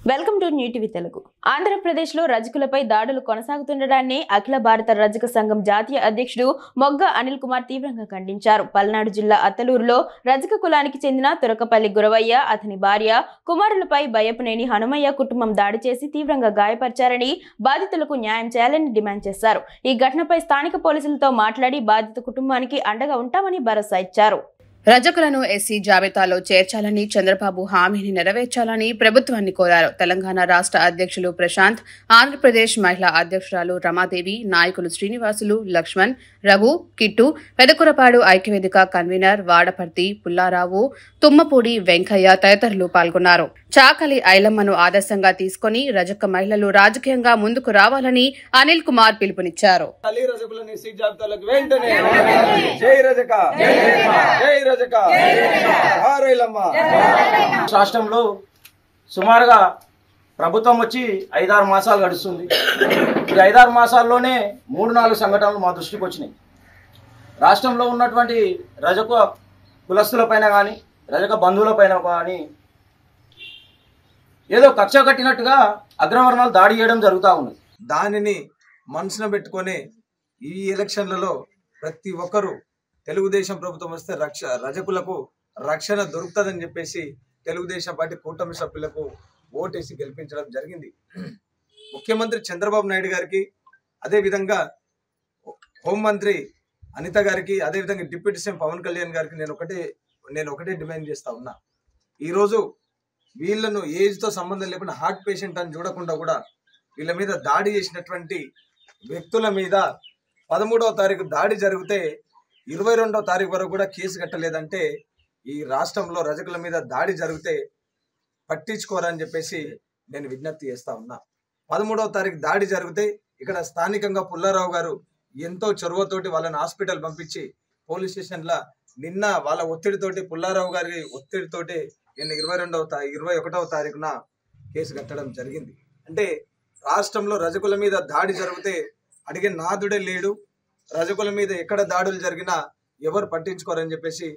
Welcome to new TV Telugu. ఆంధ్రప్రదేశ్లో రజకులపై దాడులు కొనసాగుతుండడాన్ని అఖిల భారత రజక సంఘం జాతీయ అధ్యక్షుడు మొగ్గ అనిల్ కుమార్ తీవ్రంగా ఖండించారు. పల్నాడు జిల్లా అత్తలూరులో రజక కులానికి చెందిన తురకపల్లి గురవయ్య, అతని భార్య, కుమారులపై బయ్యపునేని హనుమయ్య కుటుంబం దాడి చేసి తీవ్రంగా గాయపరిచారని, బాధితులకు న్యాయం చేయాలని డిమాండ్ చేశారు. ఈ ఘటనపై స్థానిక పోలీసులతో మాట్లాడి బాధిత కుటుంబానికి అండగా ఉంటామని భరోసా ఇచ్చారు. రజకులను ఎస్సీ జాబితాలో చేర్చాలని, చంద్రబాబు హామీని నెరవేర్చాలని ప్రభుత్వాన్ని కోరారు. తెలంగాణ రాష్ట్ర అధ్యక్షులు ప్రశాంత్, ఆంధ్రప్రదేశ్ మహిళా అధ్యక్షురాలు రమాదేవి, నాయకులు శ్రీనివాసులు, లక్ష్మణ్, రఘు, కిట్టు, పెదకురపాడు ఐక్యవేదిక కన్వీనర్ వాడపర్తి పుల్లారావు, తుమ్మపూడి వెంకయ్య తదితరులు పాల్గొన్నారు. చాకలి ఐలమ్మను ఆదర్శంగా తీసుకుని రజక మహిళలు రాజకీయంగా ముందుకు రావాలని అనిల్ కుమార్ పిలుపునిచ్చారు. రాష్ట్రంలో సుమారుగా ప్రభుత్వం వచ్చి 5-6 మాసాలు గడుస్తుంది. ఈ 5-6 మాసాల్లోనే 3-4 సంఘటనలు మా దృష్టికి వచ్చినాయి. రాష్ట్రంలో ఉన్నటువంటి రజక కులస్తులపైన కానీ, రజక బంధువులపైన కానీ ఏదో కక్ష కట్టినట్టుగా అగ్రవర్ణాలు దాడి చేయడం జరుగుతూ ఉంది. దానిని మనసున పెట్టుకొని ఈ ఎలక్షన్లలో ప్రతి ఒక్కరూ తెలుగుదేశం ప్రభుత్వం వస్తే రజకులకు రక్షణ దొరుకుతుందని చెప్పేసి తెలుగుదేశం పార్టీ కూటమి సభ్యులకు ఓటేసి గెలిపించడం జరిగింది. ముఖ్యమంత్రి చంద్రబాబు నాయుడు గారికి, అదేవిధంగా హోంమంత్రి అనిత గారికి, అదేవిధంగా డిప్యూటీ సీఎం పవన్ కళ్యాణ్ గారికి నేను ఒకటే డిమాండ్ చేస్తా ఉన్నా. ఈరోజు వీళ్ళను ఏజ్తో సంబంధం లేకుండా హార్ట్ పేషెంట్ అని చూడకుండా కూడా వీళ్ళ మీద దాడి చేసినటువంటి వ్యక్తుల మీద 13వ తారీఖు దాడి జరిగితే 22వ తారీఖు వరకు కూడా కేసు కట్టలేదంటే ఈ రాష్ట్రంలో రజకుల మీద దాడి జరిగితే పట్టించుకోరని చెప్పేసి నేను విజ్ఞప్తి చేస్తా ఉన్నా. 13వ తారీఖు దాడి జరిగితే ఇక్కడ స్థానికంగా పుల్లారావు గారు ఎంతో చొరవతోటి వాళ్ళని హాస్పిటల్ పంపించి పోలీస్ స్టేషన్లో నిన్న వాళ్ళ ఒత్తిడితోటి, పుల్లారావు గారి ఒత్తిడితోటి నిన్న 21వ తారీఖున కేసు కట్టడం జరిగింది. అంటే రాష్ట్రంలో రజకుల మీద దాడి జరిగితే అడిగే నాదుడే లేడు. రజకుల మీద ఎక్కడ దాడులు జరిగినా ఎవరు పట్టించుకోరని చెప్పేసి